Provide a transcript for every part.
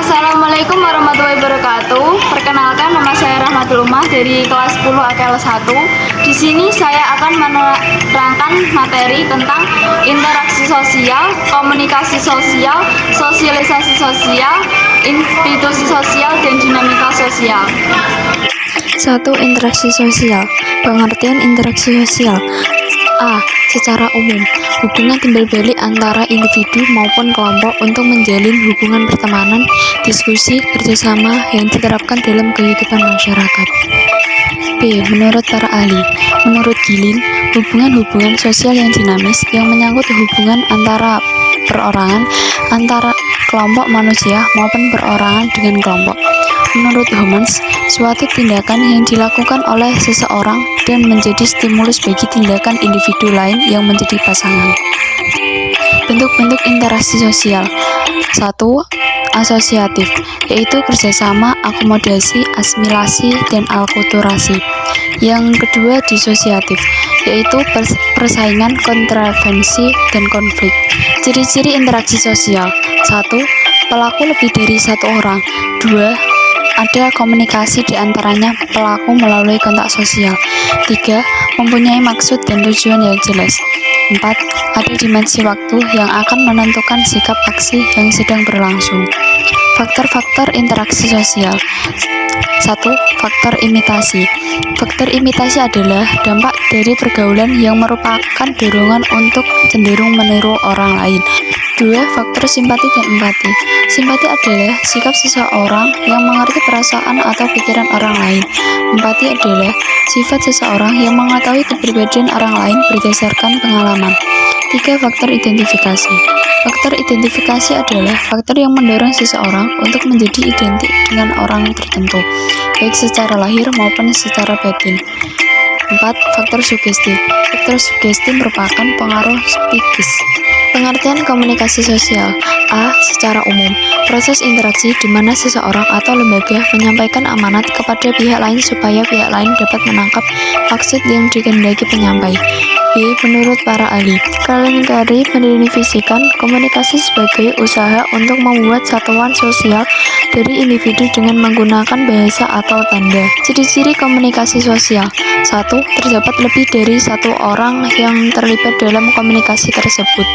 Assalamualaikum warahmatullahi wabarakatuh. Perkenalkan, nama saya Rahmatul Umah dari kelas 10 AKL 1. Di sini saya akan menerangkan materi tentang interaksi sosial, komunikasi sosial, sosialisasi sosial, institusi sosial, dan dinamika sosial. 1. Interaksi sosial. Pengertian interaksi sosial. A. Secara umum, hubungan timbal balik antara individu maupun kelompok untuk menjalin hubungan pertemanan, diskusi, kerjasama yang diterapkan dalam kehidupan masyarakat. B. Menurut para ahli, menurut Gilin, hubungan-hubungan sosial yang dinamis yang menyangkut hubungan antara perorangan, antara kelompok manusia maupun perorangan dengan kelompok. Menurut Homans, suatu tindakan yang dilakukan oleh seseorang dan menjadi stimulus bagi tindakan individu lain yang menjadi pasangan. Bentuk-bentuk interaksi sosial. 1. Asosiatif, yaitu kerjasama, akomodasi, asimilasi, dan alkulturasi. Yang kedua, disosiatif, yaitu persaingan, kontravensi, dan konflik. Ciri-ciri interaksi sosial. 1. Pelaku lebih dari satu orang. 2. Ada komunikasi di antaranya pelaku melalui kontak sosial. 3. Mempunyai maksud dan tujuan yang jelas. 4. Ada dimensi waktu yang akan menentukan sikap aksi yang sedang berlangsung. Faktor-faktor interaksi sosial. 1. Faktor imitasi. Faktor imitasi adalah dampak dari pergaulan yang merupakan dorongan untuk cenderung meniru orang lain. 2. Faktor simpati dan empati. Simpati adalah sikap seseorang yang mengerti perasaan atau pikiran orang lain. Empati adalah sifat seseorang yang mengetahui kepribadian orang lain berdasarkan pengalaman. 3. Faktor identifikasi. Faktor identifikasi adalah faktor yang mendorong seseorang untuk menjadi identik dengan orang tertentu, baik secara lahir maupun secara batin. 4. Faktor sugesti. Faktor sugesti merupakan pengaruh psikis. Pengertian komunikasi sosial. A. Secara umum, proses interaksi di mana seseorang atau lembaga menyampaikan amanat kepada pihak lain supaya pihak lain dapat menangkap maksud yang dikehendaki penyampai. B. Menurut para ahli, Kalimkari mendefinisikan komunikasi sebagai usaha untuk membuat satuan sosial dari individu dengan menggunakan bahasa atau tanda. Ciri-ciri komunikasi sosial. 1. Terdapat lebih dari satu orang yang terlibat dalam komunikasi tersebut.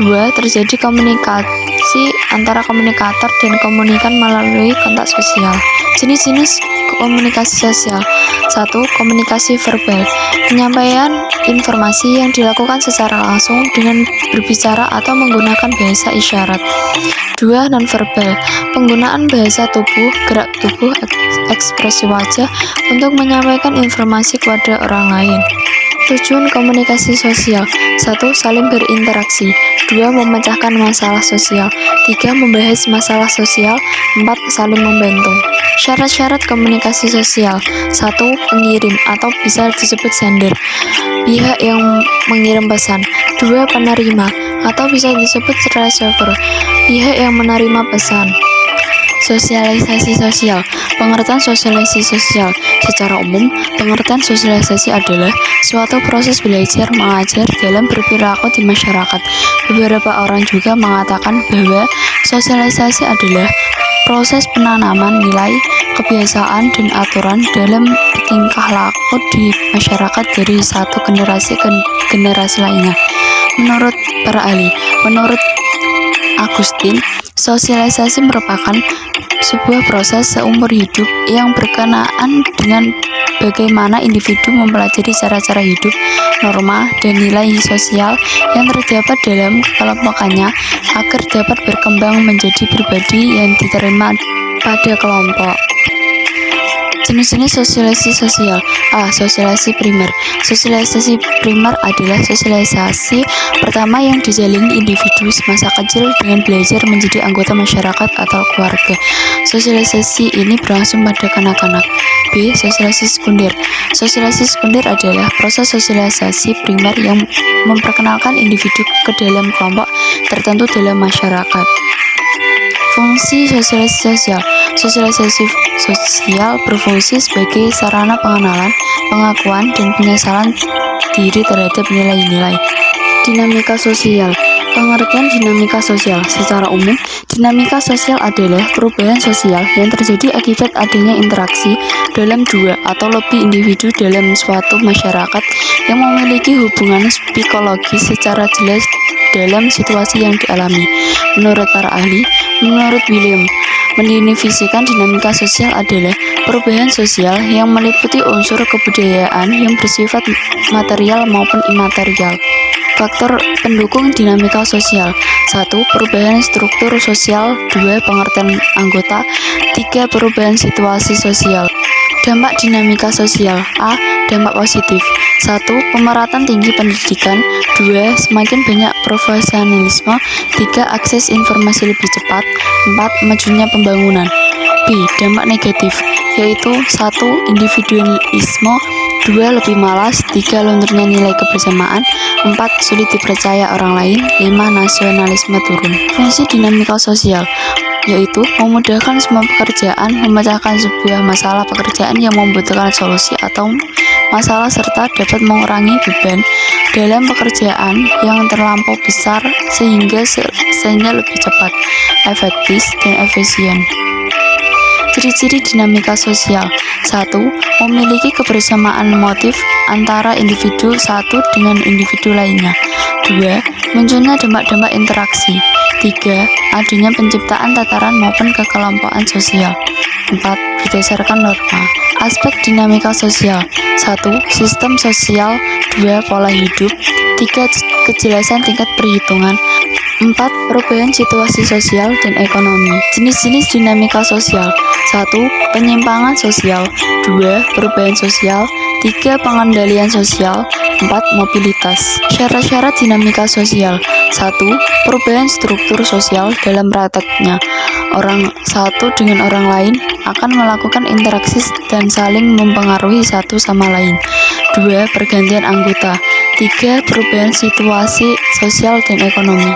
2. Terjadi komunikasi antara komunikator dan komunikan melalui kontak sosial. Jenis-jenis komunikasi sosial. 1. Komunikasi verbal, penyampaian informasi yang dilakukan secara langsung dengan berbicara atau menggunakan bahasa isyarat. 2. Nonverbal, penggunaan bahasa tubuh, gerak tubuh, ekspresi wajah untuk menyampaikan informasi kepada orang lain. Tujuan komunikasi sosial. 1. Saling berinteraksi. 2. Memecahkan masalah sosial. 3. Membahas masalah sosial. 4. Saling membantu. Syarat-syarat komunikasi sosial. 1. Pengirim atau bisa disebut sender, pihak yang mengirim pesan. 2. Penerima atau bisa disebut receiver, pihak yang menerima pesan. Sosialisasi sosial. Pengertian sosialisasi sosial. Secara umum, pengertian sosialisasi adalah suatu proses belajar mengajar dalam berperilaku di masyarakat. Beberapa orang juga mengatakan bahwa sosialisasi adalah proses penanaman nilai, kebiasaan, dan aturan dalam tingkah laku di masyarakat dari satu generasi ke generasi lainnya. Menurut para ahli, menurut Agustin, sosialisasi merupakan sebuah proses seumur hidup yang berkenaan dengan bagaimana individu mempelajari cara-cara hidup, norma, dan nilai sosial yang terdapat dalam kelompokannya agar dapat berkembang menjadi pribadi yang diterima pada kelompok. Jenis-jenis sosialisasi sosial. A. Sosialisasi primer. Sosialisasi primer adalah sosialisasi pertama yang dijalani individu semasa kecil dengan belajar menjadi anggota masyarakat atau keluarga. Sosialisasi ini berlangsung pada kanak-kanak. B. Sosialisasi sekunder. Sosialisasi sekunder adalah proses sosialisasi primer yang memperkenalkan individu ke dalam kelompok tertentu dalam masyarakat. Fungsi sosialisasi sosial. Sosialisasi sosial berfungsi sebagai sarana pengenalan, pengakuan, dan penyesalan diri terhadap nilai-nilai. Dinamika sosial. Pengertian dinamika sosial. Secara umum, dinamika sosial adalah perubahan sosial yang terjadi akibat adanya interaksi dalam dua atau lebih individu dalam suatu masyarakat yang memiliki hubungan psikologis secara jelas dalam situasi yang dialami. Menurut para ahli, menurut William, mendefinisikan dinamika sosial adalah perubahan sosial yang meliputi unsur kebudayaan yang bersifat material maupun imaterial. Faktor pendukung dinamika sosial. 1. Perubahan struktur sosial. 2. Pengertian anggota. 3. Perubahan situasi sosial. Dampak dinamika sosial. A. Dampak positif. 1. Pemerataan tinggi pendidikan. 2. Semakin banyak profesionalisme. 3. Akses informasi lebih cepat. 4. Majunya pembangunan. B. Dampak negatif, yaitu 1. Individualisme. 2. Lebih malas. 3. Lunturnya nilai kebersamaan. 4. Sulit dipercaya orang lain. 5. Nasionalisme turun. Fungsi dinamika sosial, yaitu memudahkan semua pekerjaan, memecahkan sebuah masalah pekerjaan yang membutuhkan solusi atau masalah serta dapat mengurangi beban dalam pekerjaan yang terlampau besar sehingga selesainya lebih cepat, efektif, dan efisien. Ciri-ciri dinamika sosial. 1. Memiliki kebersamaan motif antara individu satu dengan individu lainnya. 2. Munculnya dampak-dampak interaksi. 3. Adanya penciptaan tataran maupun kekelompokan sosial. 4. Berdasarkan norma. Aspek dinamika sosial. 1. Sistem sosial. 2. Pola hidup. 3. Kejelasan tingkat perhitungan. 4. Perubahan situasi sosial dan ekonomi. Jenis-jenis dinamika sosial. 1. Penyimpangan sosial. 2. Perubahan sosial. 3. Pengendalian sosial. 4. Mobilitas. Syarat-syarat dinamika sosial. 1. Perubahan struktur sosial dalam prakteknya. Orang satu dengan orang lain akan melakukan interaksi dan saling mempengaruhi satu sama lain. 2. Pergantian anggota. 3. Perubahan situasi sosial dan ekonomi.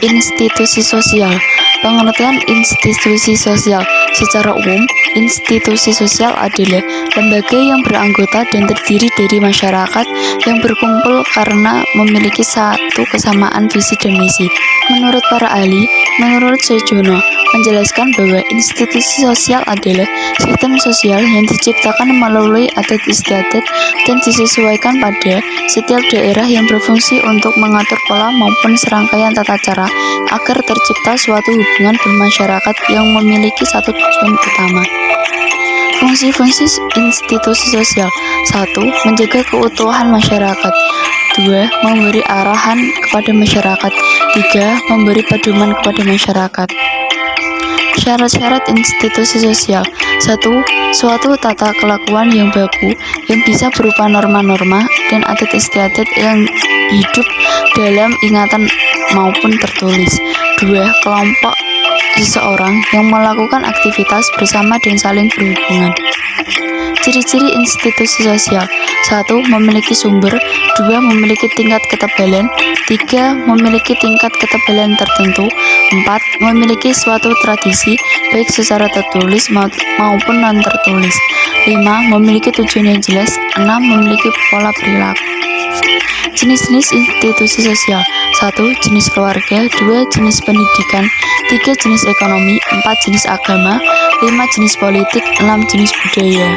Institusi sosial. Pengertian institusi sosial. Secara umum, institusi sosial adalah lembaga yang beranggota dan terdiri dari masyarakat yang berkumpul karena memiliki satu kesamaan visi dan misi. Menurut para ahli, menurut Sojono, menjelaskan bahwa institusi sosial adalah sistem sosial yang diciptakan melalui adat istiadat dan disesuaikan pada setiap daerah yang berfungsi untuk mengatur pola maupun serangkaian tata cara agar tercipta suatu hubungan bermasyarakat yang memiliki satu tujuan utama. Fungsi-fungsi institusi sosial. 1. Menjaga keutuhan masyarakat. 2. Memberi arahan kepada masyarakat. 3. Memberi pedoman kepada masyarakat. Syarat-syarat institusi sosial. 1. Suatu tata kelakuan yang baku yang bisa berupa norma-norma dan adat istiadat yang hidup dalam ingatan maupun tertulis. 2. Kelompok seseorang yang melakukan aktivitas bersama dan saling berhubungan. Ciri-ciri institusi sosial. 1. Memiliki sumber. 2. Memiliki tingkat ketebalan. 3. Memiliki tingkat ketebalan tertentu. 4. Memiliki suatu tradisi baik secara tertulis maupun non-tertulis. 5. Memiliki tujuan yang jelas. 6. Memiliki pola perilaku. Jenis-jenis institusi sosial. 1. Jenis keluarga. 2. Jenis pendidikan. 3. Jenis ekonomi. 4. Jenis agama. 5. Jenis politik. 6. Jenis budaya.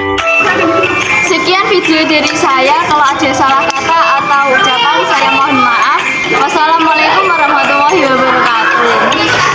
Sekian video dari saya. Kalau ada salah kata atau ucapan, saya mohon maaf. Wassalamualaikum warahmatullahi wabarakatuh.